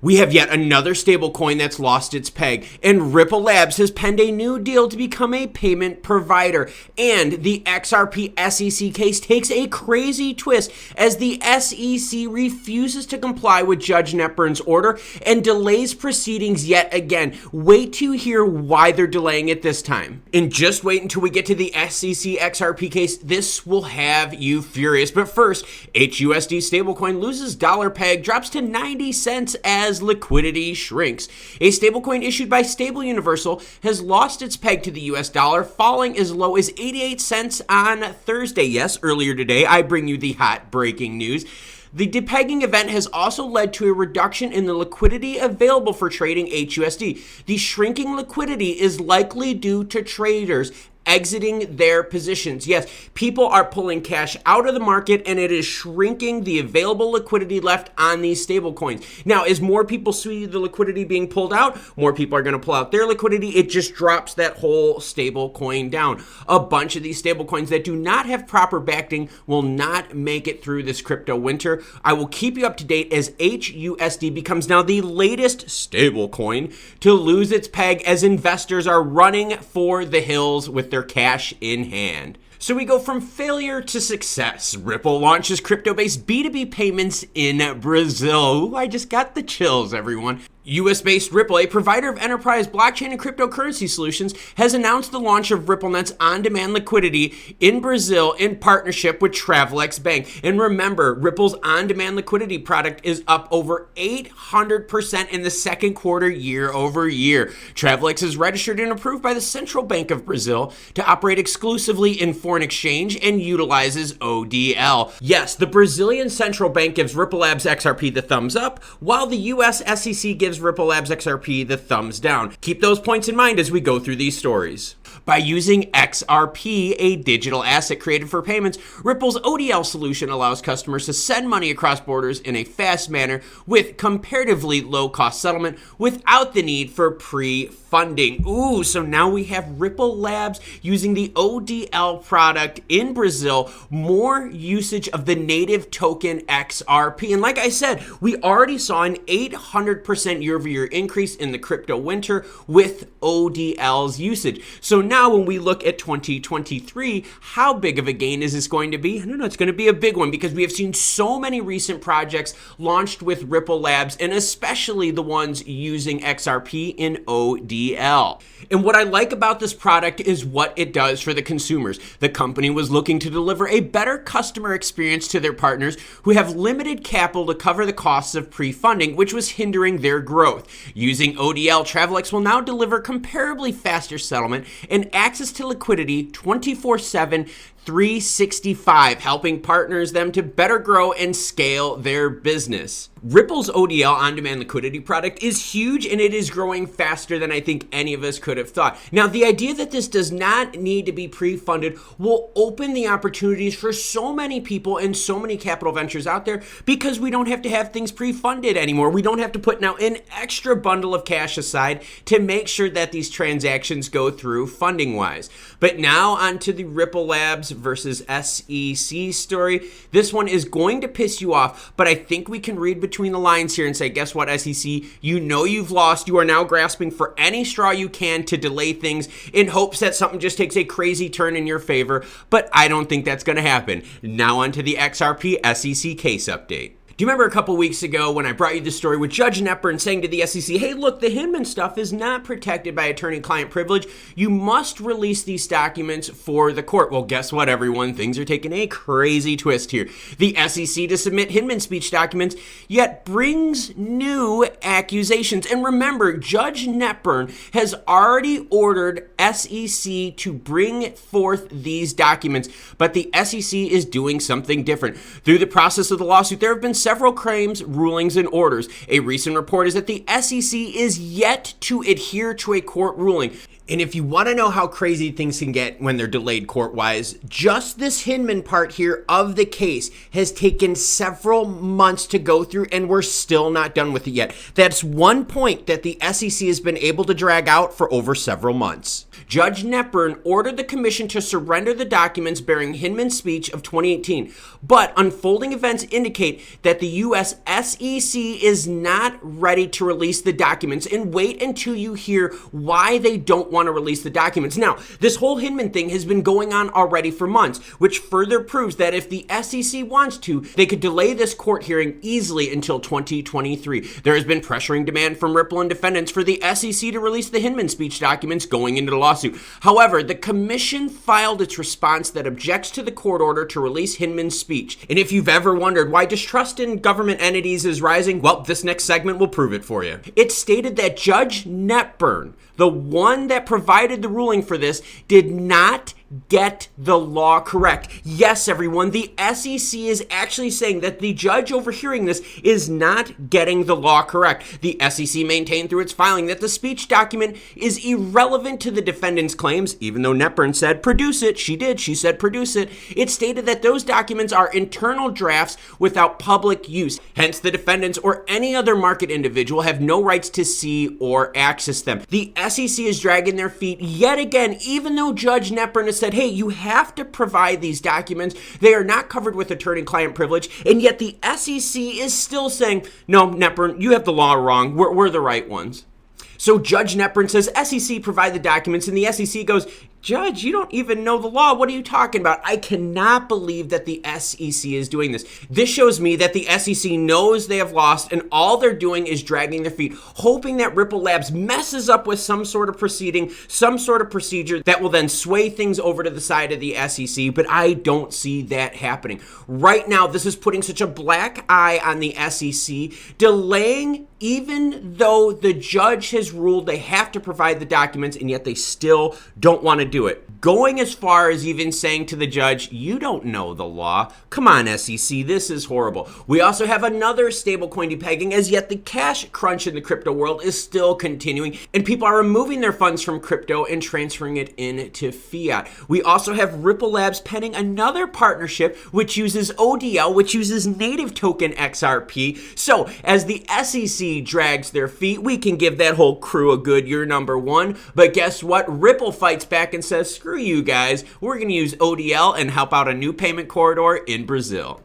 We have yet another stablecoin that's lost its peg, and Ripple Labs has penned a new deal to become a payment provider. And the XRP SEC case takes a crazy twist as the SEC refuses to comply with Judge Netburn's order and delays proceedings yet again. Wait to hear why they're delaying it this time. And just wait until we get to the SEC XRP case. This will have you furious. But first, HUSD stablecoin loses dollar peg, drops to 90 cents as liquidity shrinks. A stablecoin issued by Stable Universal has lost its peg to the US dollar, falling as low as 88 cents on Thursday. Yes, earlier today, I bring you the hot breaking news. The depegging event has also led to a reduction in the liquidity available for trading HUSD. The shrinking liquidity is likely due to traders exiting their positions. Yes, people are pulling cash out of the market and it is shrinking the available liquidity left on these stable coins. Now, as more people see the liquidity being pulled out, more people are going to pull out their liquidity. It just drops that whole stable coin down. A bunch of these stable coins that do not have proper backing will not make it through this crypto winter. I will keep you up to date as HUSD becomes now the latest stable coin to lose its peg as investors are running for the hills with their cash in hand. So we go from failure to success. Ripple launches crypto-based B2B payments in Brazil. Ooh, I just got the chills, everyone. US-based Ripple, a provider of enterprise blockchain and cryptocurrency solutions, has announced the launch of RippleNet's on-demand liquidity in Brazil in partnership with Travelex Bank. And remember, Ripple's on-demand liquidity product is up over 800% in the second quarter year over year. Travelex is registered and approved by the Central Bank of Brazil to operate exclusively in foreign exchange and utilizes ODL. Yes, the Brazilian Central Bank gives Ripple Labs XRP the thumbs up, while the US SEC gives Ripple Labs XRP the thumbs down. Keep those points in mind as we go through these stories. By using XRP, a digital asset created for payments, Ripple's ODL solution allows customers to send money across borders in a fast manner with comparatively low-cost settlement without the need for pre-funding. Ooh, so now we have Ripple Labs using the ODL product in Brazil, more usage of the native token XRP. And like I said, we already saw an 800% year-over-year increase in the crypto winter with ODL's usage. So now when we look at 2023, how big of a gain is this going to be? I don't know, it's going to be a big one because we have seen so many recent projects launched with Ripple Labs and especially the ones using XRP in ODL. And what I like about this product is what it does for the consumers. The company was looking to deliver a better customer experience to their partners who have limited capital to cover the costs of pre-funding, which was hindering their growth. Using ODL, Travelex will now deliver comparably faster settlement and access to liquidity 24/7, 365, helping partners them to better grow and scale their business. Ripple's ODL on-demand liquidity product is huge and it is growing faster than I think any of us could have thought. Now, the idea that this does not need to be pre-funded will open the opportunities for so many people and so many capital ventures out there because we don't have to have things pre-funded anymore. We don't have to put now an extra bundle of cash aside to make sure that these transactions go through funding-wise. But now onto the Ripple Labs versus SEC story. This one is going to piss you off, but I think we can read between the lines here and say, guess what, SEC? You know you've lost. You are now grasping for any straw you can to delay things in hopes that something just takes a crazy turn in your favor, but I don't think that's going to happen. Now onto the XRP SEC case update. Do you remember a couple weeks ago when I brought you the story with Judge Netburn saying to the SEC, hey, look, the Hinman stuff is not protected by attorney-client privilege. You must release these documents for the court. Well, guess what, everyone? Things are taking a crazy twist here. The SEC to submit Hinman speech documents yet brings new accusations. And remember, Judge Netburn has already ordered SEC to bring forth these documents, but the SEC is doing something different. Through the process of the lawsuit, there have been several claims, rulings, and orders. A recent report is that the SEC is yet to adhere to a court ruling. And if you want to know how crazy things can get when they're delayed court-wise, just this Hinman part here of the case has taken several months to go through, and we're still not done with it yet. That's one point that the SEC has been able to drag out for over several months. Judge Netburn ordered the commission to surrender the documents bearing Hinman's speech of 2018, but unfolding events indicate that the U.S. SEC is not ready to release the documents, and wait until you hear why they don't want to release the documents. Now, this whole Hinman thing has been going on already for months, which further proves that if the SEC wants to, they could delay this court hearing easily until 2023. There has been pressuring demand from Ripple and defendants for the SEC to release the Hinman speech documents going into the lawsuit. However, the commission filed its response that objects to the court order to release Hinman's speech. And if you've ever wondered why distrust in government entities is rising, well, this next segment will prove it for you. It stated that Judge Netburn, the one that provided the ruling for this, did not get the law correct. Yes, everyone, the SEC is actually saying that the judge overhearing this is not getting the law correct. The SEC maintained through its filing that the speech document is irrelevant to the defendant's claims, even though Netburn said produce it. She did. She said produce it. It stated that those documents are internal drafts without public use. Hence, the defendants or any other market individual have no rights to see or access them. The SEC is dragging their feet yet again, even though Judge Netburn has said, hey, you have to provide these documents. They are not covered with attorney-client privilege, and yet the SEC is still saying, no, Netburn, you have the law wrong. We're the right ones. So Judge Netburn says, SEC provide the documents, and the SEC goes, Judge, you don't even know the law. What are you talking about? I cannot believe that the SEC is doing this. This shows me that the SEC knows they have lost, and all they're doing is dragging their feet, hoping that Ripple Labs messes up with some sort of proceeding, some sort of procedure that will then sway things over to the side of the SEC, but I don't see that happening. Right now, this is putting such a black eye on the SEC, delaying even though the judge has ruled they have to provide the documents, and yet they still don't want to do it. Going as far as even saying to the judge, you don't know the law. Come on, SEC, this is horrible. We also have another stablecoin depegging, as yet the cash crunch in the crypto world is still continuing, and people are removing their funds from crypto and transferring it into fiat. We also have Ripple Labs penning another partnership which uses ODL, which uses native token XRP. So as the SEC drags their feet, we can give that whole crew a good year number one. But guess what? Ripple fights back and says, screw you guys. We're going to use ODL and help out a new payment corridor in Brazil.